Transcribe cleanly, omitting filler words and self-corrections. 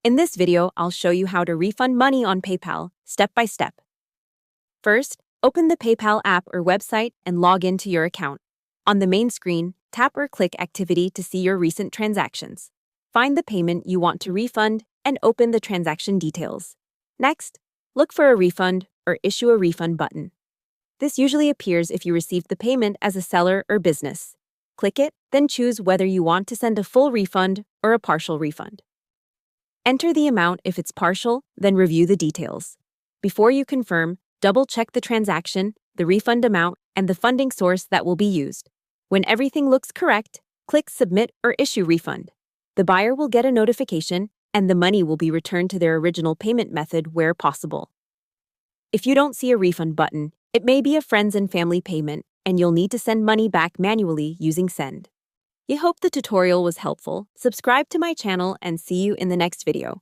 In this video, I'll show you how to refund money on PayPal, step by step. First, open the PayPal app or website and log into your account. On the main screen, tap or click Activity to see your recent transactions. Find the payment you want to refund and open the transaction details. Next, look for a refund or issue a refund button. This usually appears if you received the payment as a seller or business. Click it, then choose whether you want to send a full refund or a partial refund. Enter the amount if it's partial, then review the details. Before you confirm, double-check the transaction, the refund amount, and the funding source that will be used. When everything looks correct, click Submit or Issue Refund. The buyer will get a notification, and the money will be returned to their original payment method where possible. If you don't see a refund button, it may be a friends and family payment, and you'll need to send money back manually using Send. I hope the tutorial was helpful. Subscribe to my channel and see you in the next video.